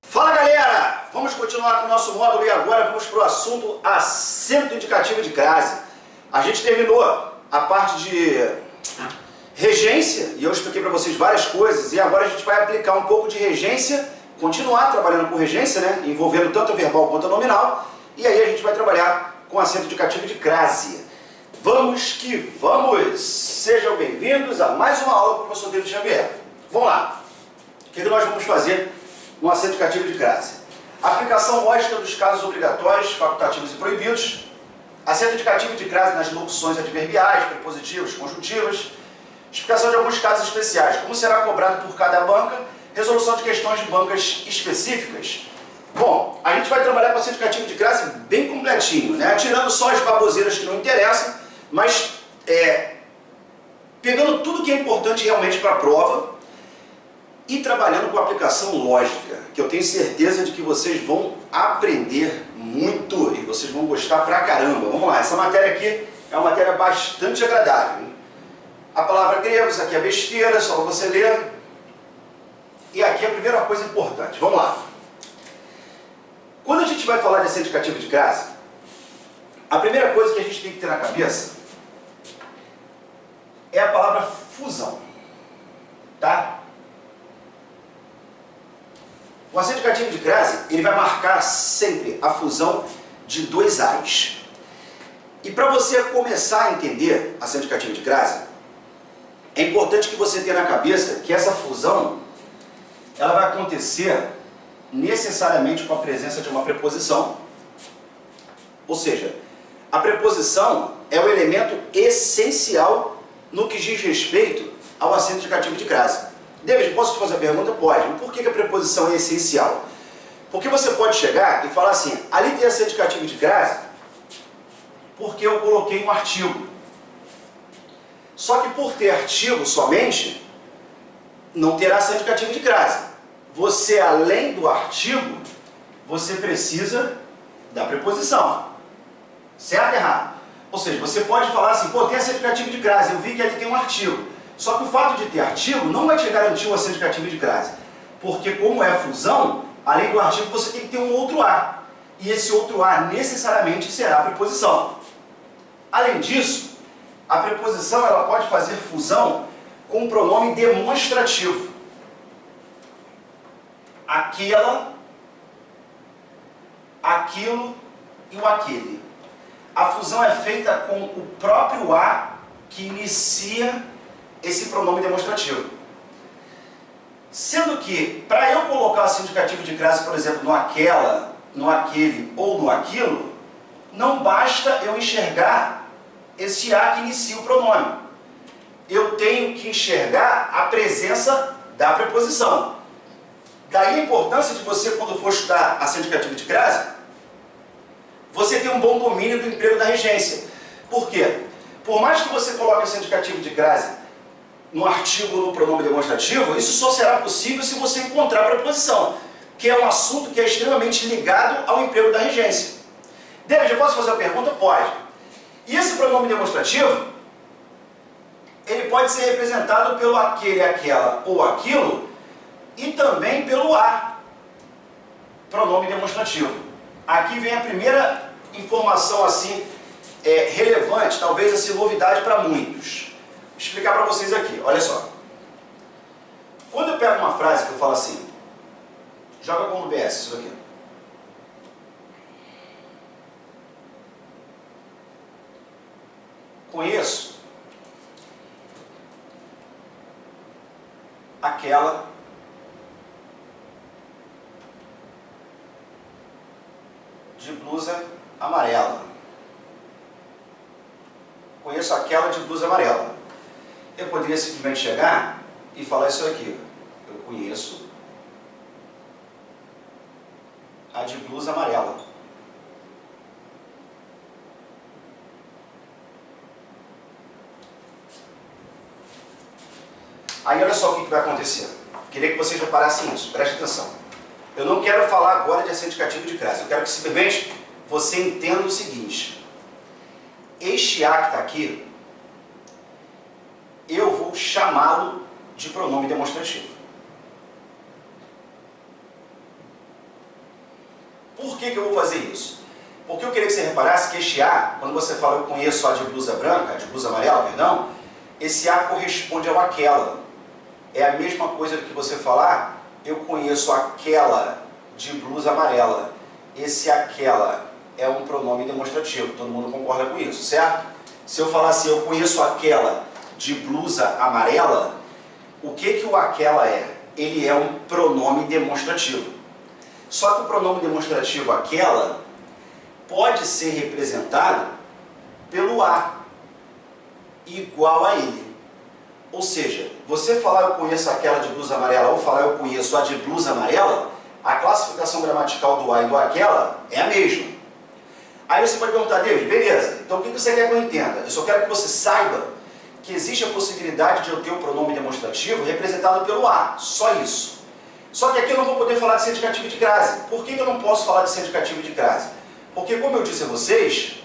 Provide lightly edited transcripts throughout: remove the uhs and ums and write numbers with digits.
Fala galera, vamos continuar com o nosso módulo e agora vamos para o assunto acento indicativo de crase. A gente terminou a parte de regência e eu expliquei para vocês várias coisas e agora a gente vai aplicar um pouco de regência, continuar trabalhando com regência, né, envolvendo tanto a verbal quanto a nominal, e aí a gente vai trabalhar com acento indicativo de crase. Vamos que vamos! Sejam bem-vindos a mais uma aula com o professor David Xavier. Vamos lá! O que nós vamos fazer no acento indicativo de crase? Aplicação lógica dos casos obrigatórios, facultativos e proibidos, acento indicativo de crase nas locuções adverbiais, prepositivas, conjuntivas, explicação de alguns casos especiais, como será cobrado por cada banca, resolução de questões de bancas específicas. Bom, a gente vai trabalhar com acento indicativo de crase bem completinho, né? Tirando só as baboseiras que não interessam, mas pegando tudo que é importante realmente para a prova e trabalhando com aplicação lógica, que eu tenho certeza de que vocês vão aprender muito e vocês vão gostar pra caramba. Vamos lá, essa matéria aqui é uma matéria bastante agradável. A palavra grego, isso aqui é besteira, só para você ler. E aqui é a primeira coisa importante. Vamos lá. Quando a gente vai falar de acento indicativo de crase, a primeira coisa que a gente tem que ter na cabeça é a palavra fusão. Tá? O acento indicativo de crase, ele vai marcar sempre a fusão de dois A's. E para você começar a entender acento indicativo de crase, é importante que você tenha na cabeça que essa fusão, ela vai acontecer necessariamente com a presença de uma preposição. Ou seja, a preposição é o elemento essencial no que diz respeito ao acento indicativo de crase. David, posso te fazer a pergunta? Pode. Mas por que a preposição é essencial? Porque você pode chegar e falar assim, ali tem acento indicativo de crase porque eu coloquei um artigo. Só que por ter artigo somente, não terá acento indicativo de crase. Você, além do artigo, você precisa da preposição. Certo ou errado? Ou seja, você pode falar assim, pô, tem acento indicativo de crase, eu vi que ali tem um artigo. Só que o fato de ter artigo não vai te garantir o acento indicativo de crase. Porque como é fusão, além do artigo você tem que ter um outro A. E esse outro A necessariamente será a preposição. Além disso, a preposição ela pode fazer fusão com o pronome demonstrativo. Aquela, aquilo e o aquele. A fusão é feita com o próprio A que inicia esse pronome demonstrativo. Sendo que, para eu colocar acento indicativo de crase, por exemplo, no aquela, no aquele ou no aquilo, não basta eu enxergar esse A que inicia o pronome. Eu tenho que enxergar a presença da preposição. Daí a importância de você, quando for estudar acento indicativo de crase, você ter um bom domínio do emprego da regência. Por quê? Por mais que você coloque acento indicativo de crase no artigo ou no pronome demonstrativo, isso só será possível se você encontrar a preposição, que é um assunto que é extremamente ligado ao emprego da regência. David, eu posso fazer uma pergunta? Pode. E esse pronome demonstrativo, ele pode ser representado pelo aquele, aquela ou aquilo, e também pelo A, pronome demonstrativo. Aqui vem a primeira informação assim, relevante, talvez assim, novidade para muitos. Vou explicar para vocês aqui, olha só. Quando eu pego uma frase que eu falo assim, joga como BS isso aqui. Conheço aquela de blusa amarela. Conheço aquela de blusa amarela. Eu poderia simplesmente chegar e falar isso aqui. Eu conheço a de blusa amarela. Aí olha só o que vai acontecer. Queria que vocês reparassem isso, preste atenção. Eu não quero falar agora de acento indicativo de crase, eu quero que simplesmente você entenda o seguinte. este A que está aqui, eu vou chamá-lo de pronome demonstrativo. Por que eu vou fazer isso? Porque eu queria que você reparasse que este A, quando você fala eu conheço a de blusa branca, de blusa amarela, perdão, esse A corresponde ao aquela. É a mesma coisa do que você falar, eu conheço aquela de blusa amarela. Esse aquela é um pronome demonstrativo, todo mundo concorda com isso, certo? Se eu falar assim, eu conheço aquela de blusa amarela, o que o aquela é? Ele é um pronome demonstrativo. Só que o pronome demonstrativo aquela pode ser representado pelo A, igual a ele. Ou seja, você falar eu conheço aquela de blusa amarela ou falar eu conheço a de blusa amarela, a classificação gramatical do A e do aquela é a mesma. Aí você pode perguntar, Deus, beleza, então o que você quer que eu entenda? Eu só quero que você saiba que existe a possibilidade de eu ter o pronome demonstrativo representado pelo A, só isso. Só que aqui eu não vou poder falar de sindicativo de crase. Por que eu não posso falar de sindicativo de crase? Porque, como eu disse a vocês,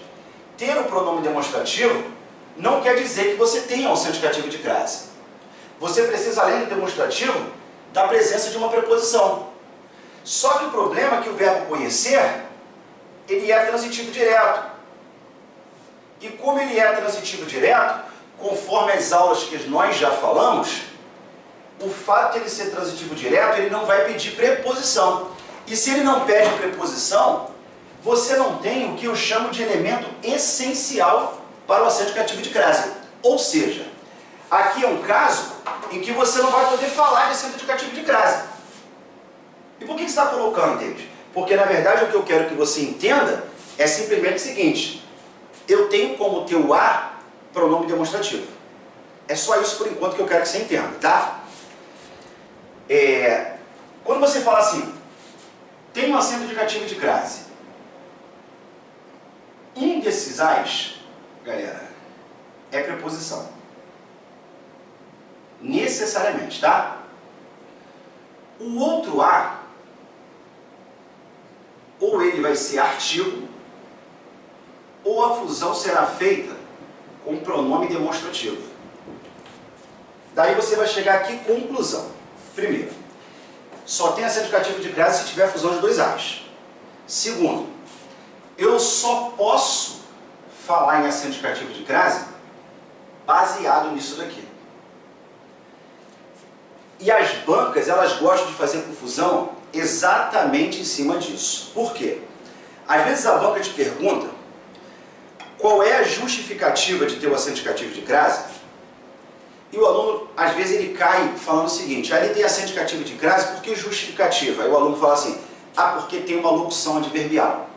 ter o pronome demonstrativo não quer dizer que você tenha um sindicativo de crase. Você precisa, além do demonstrativo, da presença de uma preposição. Só que o problema é que o verbo conhecer, ele é transitivo direto. E como ele é transitivo direto, conforme as aulas que nós já falamos, o fato de ele ser transitivo direto, ele não vai pedir preposição. E se ele não pede preposição, você não tem o que eu chamo de elemento essencial para o acento cativo de crase. Ou seja, aqui é um caso em que você não vai poder falar de acento cativo de crase. E por que você está colocando, David? Porque, na verdade, o que eu quero que você entenda é simplesmente o seguinte: eu tenho como teu A pronome demonstrativo. É só isso, por enquanto, que eu quero que você entenda, tá? Quando você fala assim, tem um acento indicativo de crase, um desses As, galera, é preposição. Necessariamente, tá? O outro A, ou ele vai ser artigo, ou a fusão será feita com pronome demonstrativo. Daí você vai chegar aqui, conclusão. Primeiro, só tem acento indicativo de crase se tiver fusão de dois As. Segundo, eu só posso falar em acento indicativo de crase baseado nisso daqui. E as bancas, elas gostam de fazer confusão exatamente em cima disso. Por quê? Às vezes a banca te pergunta qual é a justificativa de ter o acento indicativo de crase, e o aluno, às vezes, ele cai falando o seguinte: ele tem acento indicativo de crase, por que justificativa? Aí o aluno fala assim: porque tem uma locução adverbial.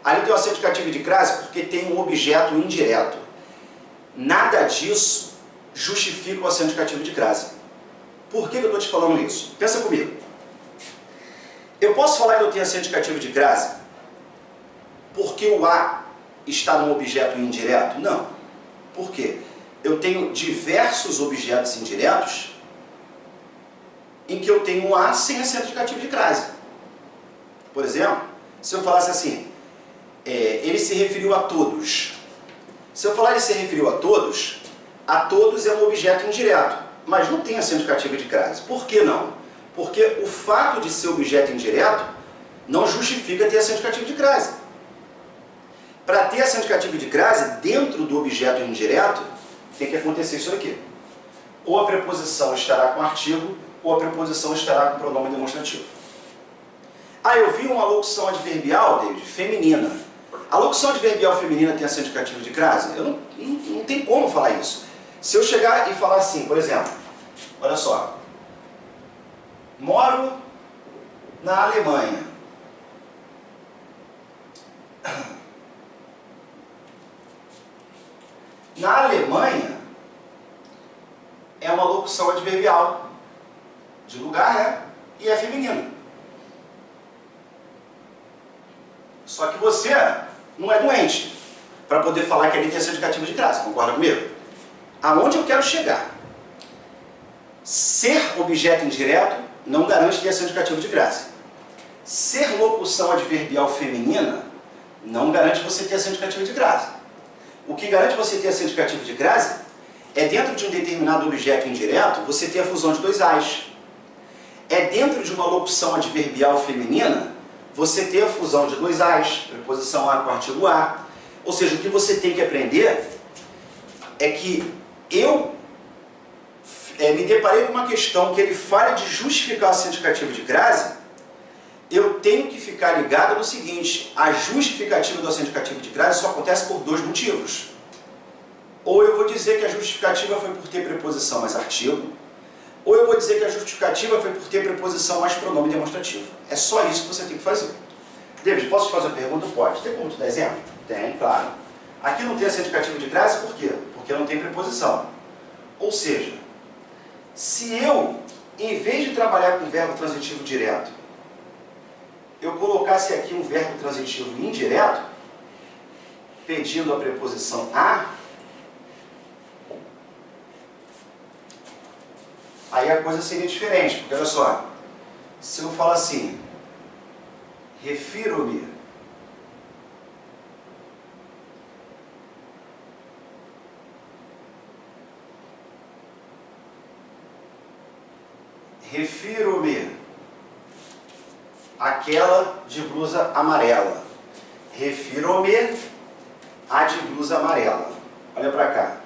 Aí ele tem o acento indicativo de crase porque tem um objeto indireto. Nada disso justifica o acento indicativo de crase. Por que eu estou te falando isso? Pensa comigo. Eu posso falar que eu tenho acento indicativo de crase porque o A está num objeto indireto? Não. Por quê? Eu tenho diversos objetos indiretos em que eu tenho um A sem acento indicativo de crase. Por exemplo, se eu falasse assim, ele se referiu a todos. Se eu falar ele se referiu a todos é um objeto indireto, mas não tem acento indicativo de crase. Por que não? Porque o fato de ser objeto indireto não justifica ter acento indicativo de crase. Para ter acento indicativo de crase, dentro do objeto indireto, tem que acontecer isso aqui. Ou a preposição estará com artigo, ou a preposição estará com pronome demonstrativo. Eu vi uma locução adverbial, David, feminina. A locução adverbial feminina tem acento indicativo de crase? Não tem como falar isso. Se eu chegar e falar assim, por exemplo, olha só, moro na Alemanha. Na Alemanha é uma locução adverbial de lugar, e é feminino. Só que você não é doente para poder falar que ali tem acento indicativo de crase, concorda comigo? Aonde eu quero chegar? Ser objeto indireto não garante ter acento indicativo de crase. Ser locução adverbial feminina não garante você ter acento indicativo de crase. O que garante você ter acento indicativo de crase é dentro de um determinado objeto indireto você ter a fusão de dois As. É dentro de uma locução adverbial feminina você ter a fusão de dois As, preposição a com artigo a. Ou seja, o que você tem que aprender é que eu me deparei com uma questão que ele fala de justificar o acento indicativo de crase. Eu tenho que ficar ligado no seguinte: a justificativa do acento indicativo de crase só acontece por dois motivos. Ou eu vou dizer que a justificativa foi por ter preposição mais artigo, ou eu vou dizer que a justificativa foi por ter preposição mais pronome demonstrativo. É só isso que você tem que fazer. David, posso te fazer uma pergunta? Pode. Tem como te dar exemplo? Tem, claro. Aqui não tem acento indicativo de crase, por quê? Porque não tem preposição. Ou seja, se eu, em vez de trabalhar com verbo transitivo direto, eu colocasse aqui um verbo transitivo indireto, pedindo a preposição a, aí a coisa seria diferente, porque olha só, se eu falar assim, refiro-me àquela de blusa amarela. Refiro-me à de blusa amarela. Olha para cá.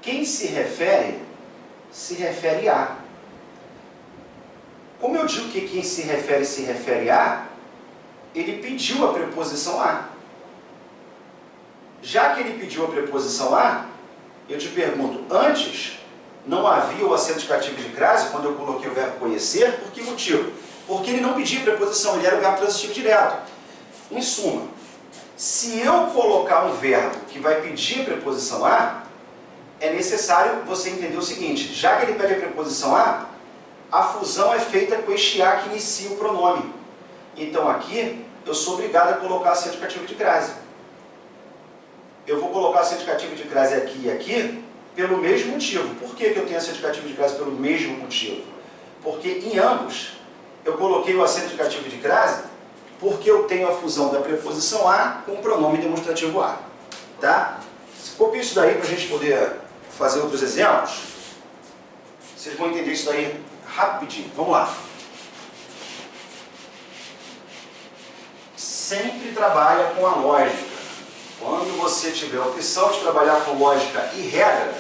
Quem se refere a. Como eu digo que quem se refere a, ele pediu a preposição a. Já que ele pediu a preposição a, eu te pergunto, antes não havia o acento indicativo de crase quando eu coloquei o verbo conhecer? Por que motivo? Porque ele não pedia preposição, ele era o verbo transitivo direto. Em suma, se eu colocar um verbo que vai pedir a preposição a, é necessário você entender o seguinte: já que ele pede a preposição a fusão é feita com este a que inicia o pronome. Então aqui eu sou obrigado a colocar acento indicativo de crase. Eu vou colocar acento indicativo de crase aqui e aqui pelo mesmo motivo. Por que eu tenho acento indicativo de crase pelo mesmo motivo? Porque em ambos eu coloquei o acento indicativo de crase porque eu tenho a fusão da preposição a com o pronome demonstrativo a. Tá? Copie isso daí para a gente poder fazer outros exemplos. Vocês vão entender isso daí rapidinho. Vamos lá. Sempre trabalha com a lógica. Quando você tiver a opção de trabalhar com lógica e regra,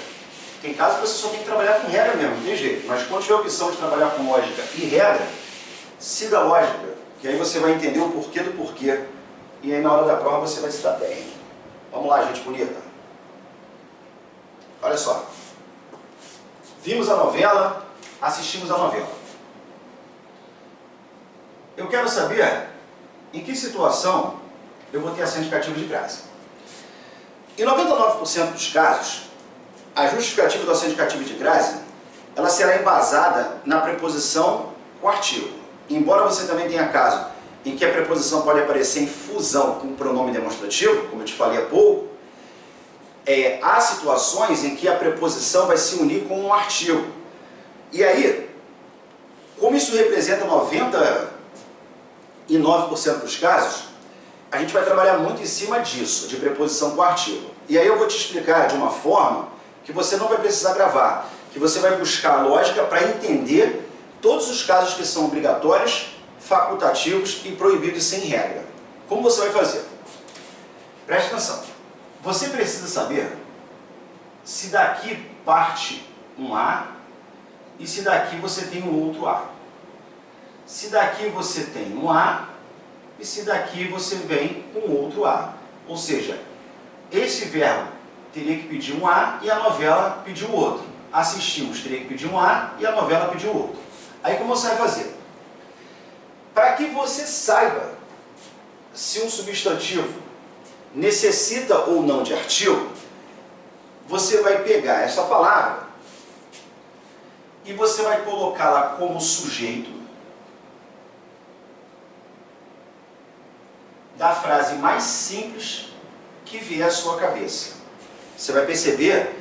tem casos que você só tem que trabalhar com regra mesmo, não tem jeito. Mas quando tiver a opção de trabalhar com lógica e regra, siga a lógica, que aí você vai entender o porquê do porquê. E aí na hora da prova você vai se dar bem. Vamos lá, gente bonita. Olha só. Vimos a novela, assistimos a novela. Eu quero saber em que situação eu vou ter acento indicativo de crase. Em 99% dos casos, a justificativa do acento indicativo de crase, ela será embasada na preposição com artigo. Embora você também tenha caso em que a preposição pode aparecer em fusão com o pronome demonstrativo, como eu te falei há pouco, há situações em que a preposição vai se unir com um artigo. E aí, como isso representa 99% dos casos, a gente vai trabalhar muito em cima disso, de preposição com artigo. E aí eu vou te explicar de uma forma que você não vai precisar gravar, que você vai buscar a lógica para entender todos os casos que são obrigatórios, facultativos e proibidos sem regra. Como você vai fazer? Preste atenção. Você precisa saber se daqui parte um A e se daqui você tem um outro A. Se daqui você tem um A e se daqui você vem com outro A. Ou seja, esse verbo teria que pedir um A e a novela pediu outro. Assistimos teria que pedir um A e a novela pediu outro. Aí como você vai fazer? Para que você saiba se um substantivo necessita ou não de artigo, você vai pegar essa palavra e você vai colocá-la como sujeito da frase mais simples que vier à sua cabeça. Você vai perceber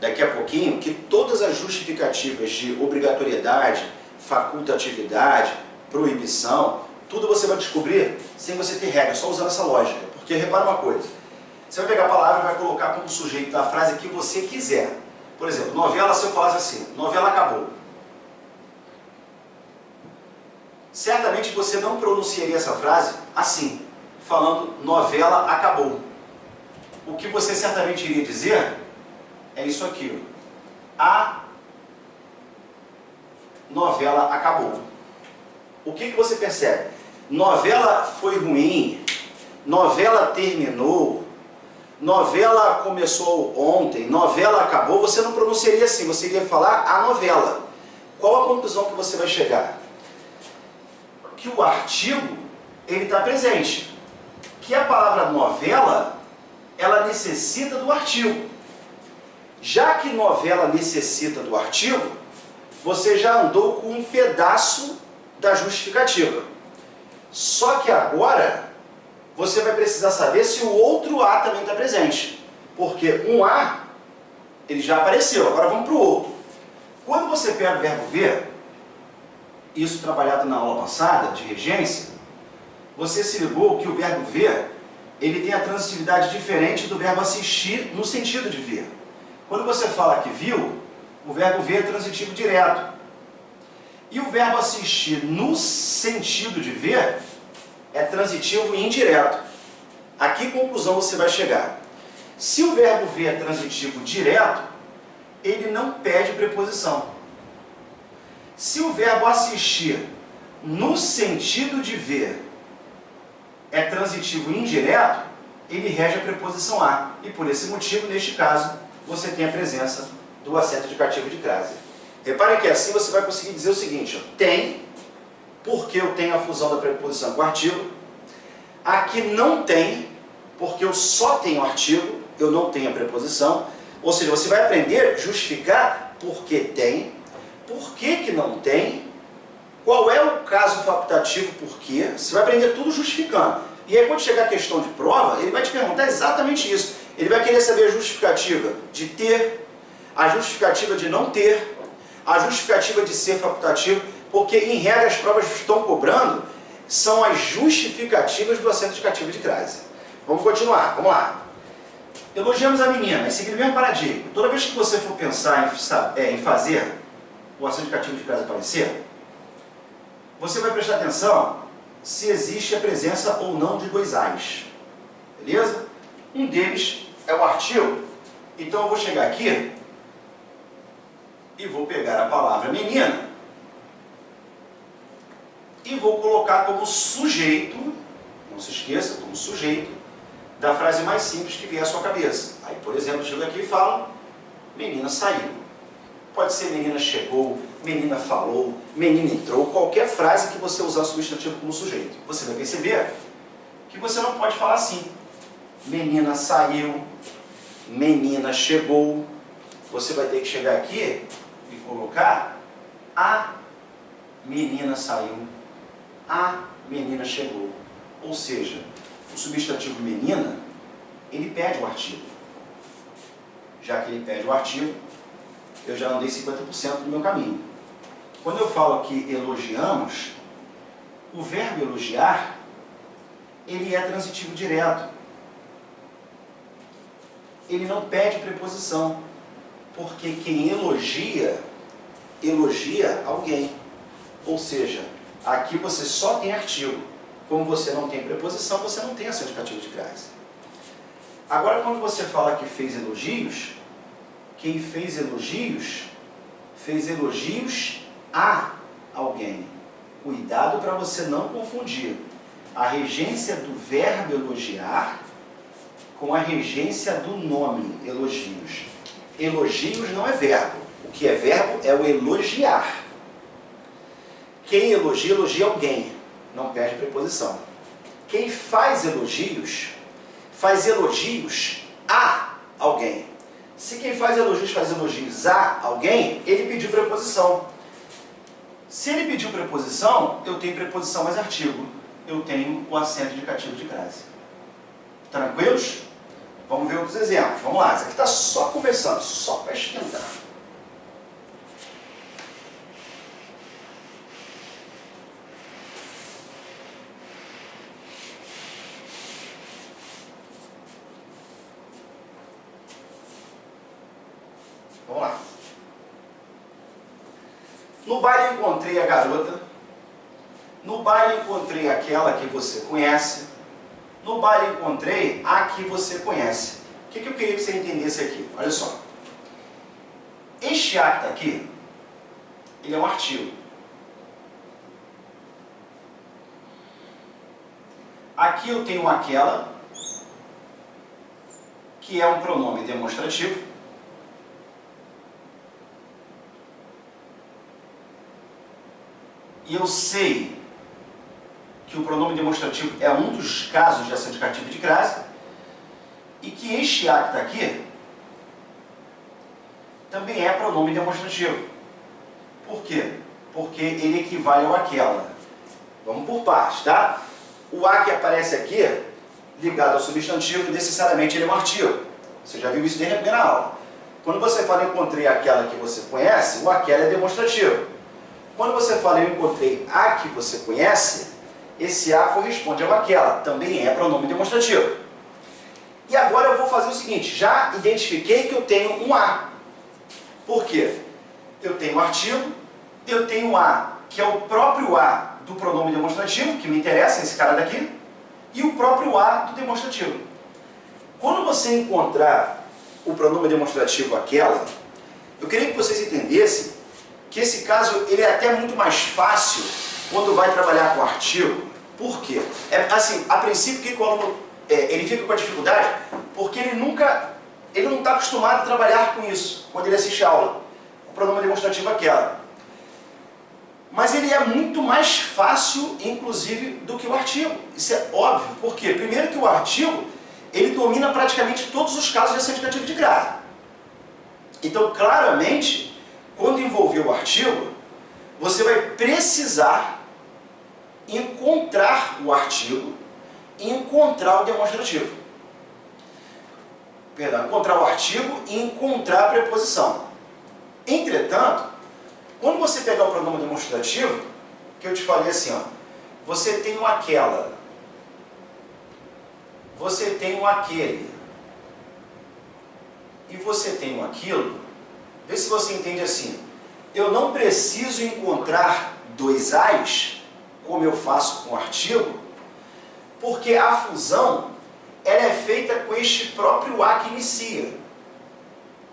daqui a pouquinho que todas as justificativas de obrigatoriedade, facultatividade, proibição, tudo você vai descobrir sem você ter regra, só usando essa lógica. Porque repara uma coisa, Você vai pegar a palavra e vai colocar como sujeito da frase que você quiser. Por exemplo, novela, se eu falasse assim, novela acabou. Certamente você não pronunciaria essa frase assim, falando novela acabou. O que você certamente iria dizer é isso aqui. A novela acabou. O que você percebe? Novela foi ruim, novela terminou, novela começou ontem, novela acabou. Você não pronunciaria assim, você iria falar a novela. Qual a conclusão que você vai chegar? Que o artigo, ele está presente. Que a palavra novela, ela necessita do artigo. Já que novela necessita do artigo, você já andou com um pedaço da justificativa. Só que agora, você vai precisar saber se o outro A também está presente. Porque um A, ele já apareceu. Agora vamos para o outro. Quando você pega o verbo ver, isso trabalhado na aula passada, de regência, você se ligou que o verbo ver, ele tem a transitividade diferente do verbo assistir no sentido de ver. Quando você fala que viu, o verbo ver é transitivo direto. E o verbo assistir no sentido de ver é transitivo indireto. A que conclusão você vai chegar? Se o verbo ver é transitivo direto, ele não pede preposição. Se o verbo assistir no sentido de ver é transitivo indireto, ele rege a preposição a. E por esse motivo, neste caso, você tem a presença do acento indicativo de crase. Repare que assim você vai conseguir dizer o seguinte, ó, tem, porque eu tenho a fusão da preposição com o artigo. Aqui não tem, porque eu só tenho o artigo, eu não tenho a preposição. Ou seja, você vai aprender a justificar por que tem, por que não tem, qual é o caso facultativo, por quê. Você vai aprender tudo justificando. E aí quando chegar a questão de prova, ele vai te perguntar exatamente isso. Ele vai querer saber a justificativa de ter, a justificativa de não ter, a justificativa de ser facultativo, porque em regra as provas estão cobrando, são as justificativas do acento indicativo de crase. Vamos continuar, vamos lá. Elogiamos a menina, e seguindo o mesmo paradigma. Toda vez que você for pensar em fazer o acento indicativo de crase aparecer, você vai prestar atenção se existe a presença ou não de dois A's. Beleza? Um deles é o artigo. Então eu vou chegar aqui e vou pegar a palavra menina e vou colocar como sujeito, não se esqueça, como sujeito da frase mais simples que vier à sua cabeça. Aí, por exemplo, eu chego aqui e falo, menina saiu. Pode ser menina chegou, menina falou, menina entrou, qualquer frase que você usar o substantivo como sujeito. Você vai perceber que você não pode falar assim. Menina saiu, menina chegou. Você vai ter que chegar aqui e colocar a menina saiu, a menina chegou. Ou seja, o substantivo menina, ele pede o artigo. Já que ele pede o artigo, eu já andei 50% do meu caminho. Quando eu falo que elogiamos, o verbo elogiar, ele é transitivo direto. Ele não pede preposição, porque quem elogia, elogia alguém. Ou seja, aqui você só tem artigo. Como você não tem preposição, você não tem acento indicativo de crase. Agora, quando você fala que fez elogios, quem fez elogios a alguém. Cuidado para você não confundir a regência do verbo elogiar com a regência do nome elogios. Elogios não é verbo. O que é verbo é o elogiar. Quem elogia, elogia alguém. Não perde preposição. Quem faz elogios a alguém. Se quem faz elogios a alguém, ele pediu preposição. Se ele pediu preposição, eu tenho preposição mais artigo. Eu tenho o acento indicativo de crase. Tranquilos? Vamos ver outros exemplos. Vamos lá, isso aqui está só começando, só para esquentar. Vamos lá. No baile encontrei a garota. No baile encontrei aquela que você conhece. No baile encontrei a que você conhece. O que eu queria que você entendesse aqui? Olha só. Este a que está aqui, ele é um artigo. Aqui eu tenho aquela, que é um pronome demonstrativo. E eu sei que o pronome demonstrativo é um dos casos de ação indicativa de crase, e que este a que está aqui também é pronome demonstrativo. Por quê? Porque ele equivale ao aquela. Vamos por partes, tá? O a que aparece aqui, ligado ao substantivo, necessariamente ele é um artigo. Você já viu isso desde a primeira aula. Quando você fala encontrei aquela que você conhece, o aquela é demonstrativo. Quando você fala eu encontrei a que você conhece, esse a corresponde ao aquela, também é pronome demonstrativo. E agora eu vou fazer o seguinte, já identifiquei que eu tenho um a. Por quê? Eu tenho um artigo, eu tenho um a, que é o próprio a do pronome demonstrativo, que me interessa, esse cara daqui, e o próprio a do demonstrativo. Quando você encontrar o pronome demonstrativo aquela, eu queria que vocês entendessem que esse caso ele é até muito mais fácil quando vai trabalhar com artigo. Por quê? Assim, a princípio, que o aluno ele fica com a dificuldade? Porque ele não está acostumado a trabalhar com isso quando ele assiste a aula. O pronome demonstrativo aquela. Mas ele é muito mais fácil, inclusive, do que o artigo. Isso é óbvio. Por quê? Primeiro que o artigo, ele domina praticamente todos os casos de ação indicativa de crase. Então, claramente, quando envolver o artigo, você vai precisar encontrar o artigo e encontrar o demonstrativo. Perdão, encontrar o artigo e encontrar a preposição. Entretanto, quando você pegar o pronome demonstrativo, que eu te falei assim, ó, você tem um aquela, você tem um aquele, e você tem um aquilo, vê se você entende assim, eu não preciso encontrar dois ais, como eu faço com o artigo, porque a fusão ela é feita com este próprio a que inicia.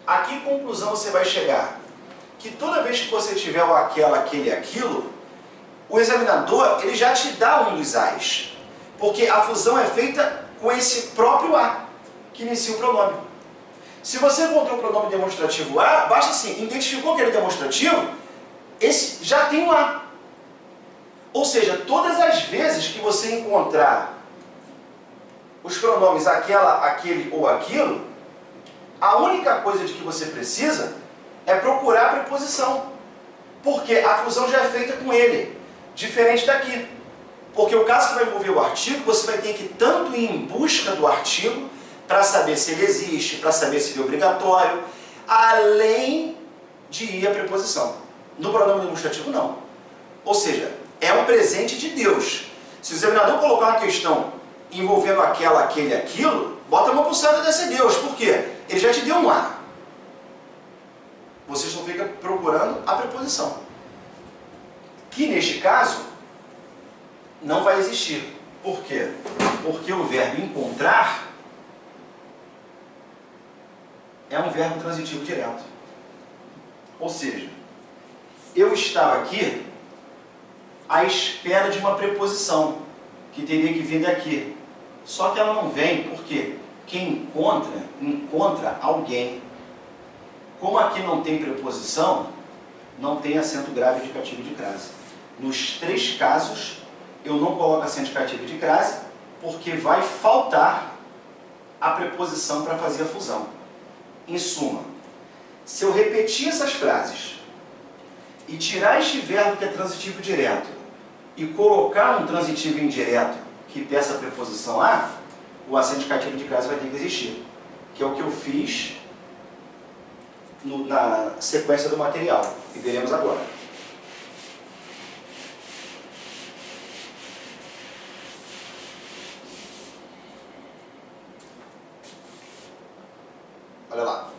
A que conclusão você vai chegar? Que toda vez que você tiver o aquela, aquele e aquilo, o examinador ele já te dá um dos ais. Porque a fusão é feita com esse próprio a, que inicia o pronome. Se você encontrou o pronome demonstrativo a, basta assim, identificou aquele demonstrativo, esse já tem o a. Ou seja, todas as vezes que você encontrar os pronomes aquela, aquele ou aquilo, a única coisa de que você precisa é procurar a preposição. Porque a fusão já é feita com ele, diferente daqui. Porque o caso que vai envolver o artigo, você vai ter que tanto ir em busca do artigo, para saber se ele existe, para saber se ele é obrigatório, além de ir à preposição. No pronome demonstrativo, não. Ou seja, é um presente de Deus. Se o examinador colocar uma questão envolvendo aquela, aquele e aquilo, bota a mão para o céu e agradece a Deus. Por quê? Ele já te deu um a. Você só fica procurando a preposição. Que neste caso, não vai existir. Por quê? Porque o verbo encontrar é um verbo transitivo direto. Ou seja, eu estava aqui à espera de uma preposição, que teria que vir daqui. Só que ela não vem, porque quem encontra alguém. Como aqui não tem preposição, não tem acento grave indicativo de crase. Nos três casos, eu não coloco acento indicativo de crase, porque vai faltar a preposição para fazer a fusão. Em suma, se eu repetir essas frases e tirar este verbo que é transitivo direto e colocar um transitivo indireto que peça a preposição a, o acento indicativo de crase vai ter que existir, que é o que eu fiz na sequência do material, e veremos agora. Olha lá.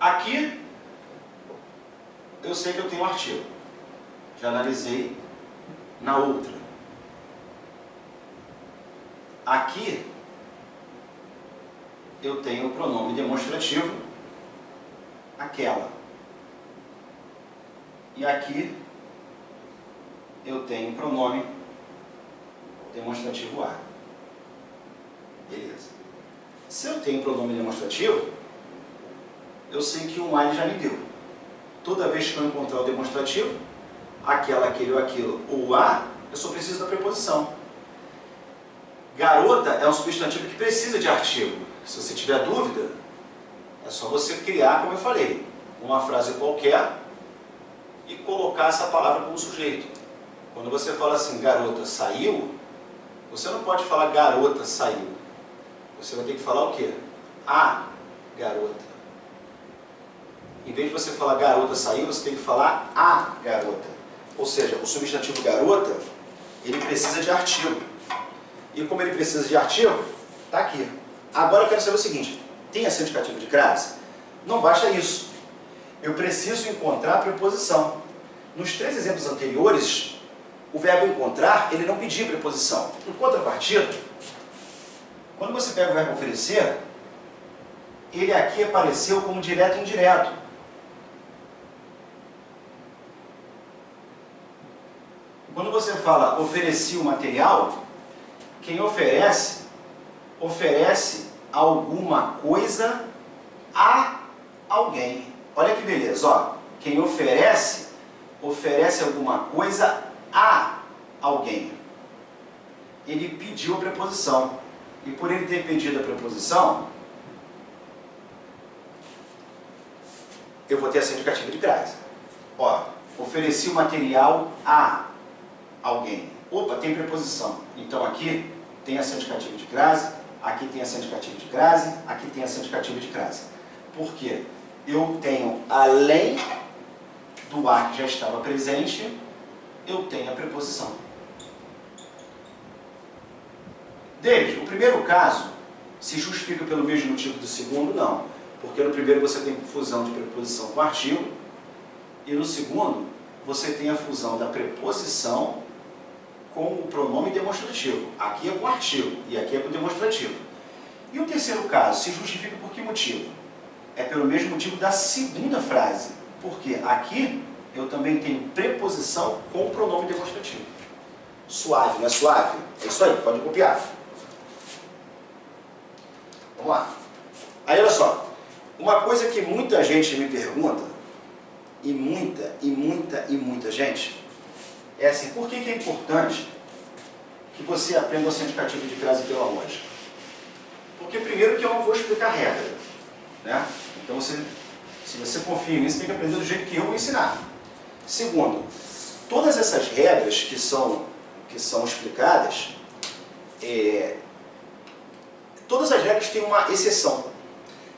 Aqui, eu sei que eu tenho um artigo. Já analisei na outra. Aqui, eu tenho o pronome demonstrativo, aquela. E aqui, eu tenho o pronome demonstrativo a. Beleza. Se eu tenho pronome demonstrativo, eu sei que um a ele já me deu. Toda vez que eu encontrar o demonstrativo, aquela, aquele ou aquilo, ou a, eu só preciso da preposição. Garota é um substantivo que precisa de artigo. Se você tiver dúvida, é só você criar, como eu falei, uma frase qualquer e colocar essa palavra como sujeito. Quando você fala assim, garota saiu, você não pode falar garota saiu. Você vai ter que falar o quê? A garota. Em vez de você falar garota saiu, você tem que falar a garota. Ou seja, o substantivo garota, ele precisa de artigo. E como ele precisa de artigo, está aqui. Agora eu quero saber o seguinte, tem acento indicativo de crase? Não basta isso. Eu preciso encontrar a preposição. Nos 3 exemplos anteriores, o verbo encontrar, ele não pedia preposição. Em contrapartida, quando você pega o verbo oferecer, ele aqui apareceu como direto e indireto. Quando você fala ofereci o material, quem oferece, oferece alguma coisa a alguém. Olha que beleza, ó. Quem oferece, oferece alguma coisa a alguém. Ele pediu a preposição. E por ele ter pedido a preposição, eu vou ter acento indicativo de crase. Ó, ofereci o material a alguém. Opa, tem preposição. Então aqui tem acento indicativo de crase, aqui tem acento indicativo de crase, aqui tem acento indicativo de crase. Por quê? Eu tenho, além do a que já estava presente, eu tenho a preposição. Deles, o primeiro caso se justifica pelo mesmo motivo do segundo? Não. Porque no primeiro você tem fusão de preposição com artigo, e no segundo você tem a fusão da preposição com o pronome demonstrativo. Aqui é com artigo e aqui é com demonstrativo. E o terceiro caso se justifica por que motivo? É pelo mesmo motivo da segunda frase. Porque aqui eu também tenho preposição com o pronome demonstrativo. Suave, não é suave? É isso aí, pode copiar. Vamos lá. Aí olha só, uma coisa que muita gente me pergunta, e muita gente, é assim, por que é importante que você aprenda o acento indicativo de crase pela lógica? Porque primeiro que eu não vou explicar a regra, né? Então se você confia nisso, tem que aprender do jeito que eu vou ensinar. Segundo, todas essas regras que são explicadas, todas as regras têm uma exceção.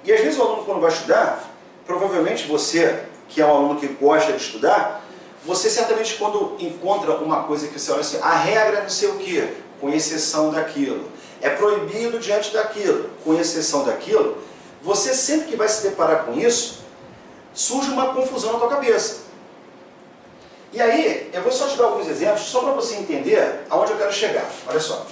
E às vezes o aluno, quando vai estudar, provavelmente você, que é um aluno que gosta de estudar, você certamente quando encontra uma coisa que você olha assim, a regra é não sei o que, com exceção daquilo, é proibido diante daquilo, com exceção daquilo, você sempre que vai se deparar com isso, surge uma confusão na tua cabeça. E aí, eu vou só te dar alguns exemplos, só para você entender aonde eu quero chegar. Olha só.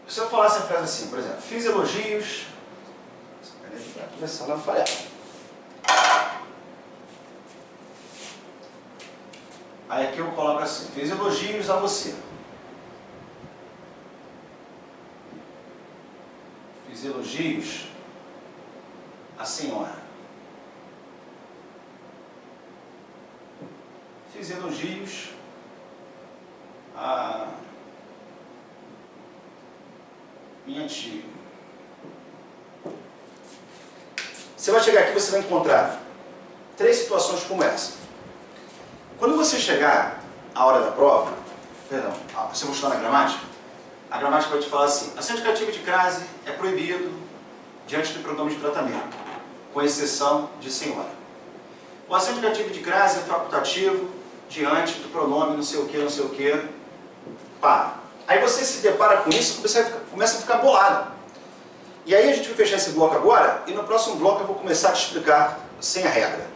Se eu falasse a frase assim, por exemplo, fiz elogios... Está começando a falhar. Aí aqui eu coloco assim, fiz elogios a você. Fiz elogios à senhora. Fiz elogios a minha tia. Você vai chegar aqui e você vai encontrar 3 situações como essa. Quando você chegar à hora da prova, perdão, você vai estudar na gramática, a gramática vai te falar assim, acento indicativo de crase é proibido diante do pronome de tratamento, com exceção de senhora. O acento indicativo de crase é facultativo diante do pronome não sei o que, pá. Aí você se depara com isso e começa a ficar bolado. E aí a gente vai fechar esse bloco agora e no próximo bloco eu vou começar a te explicar sem a regra.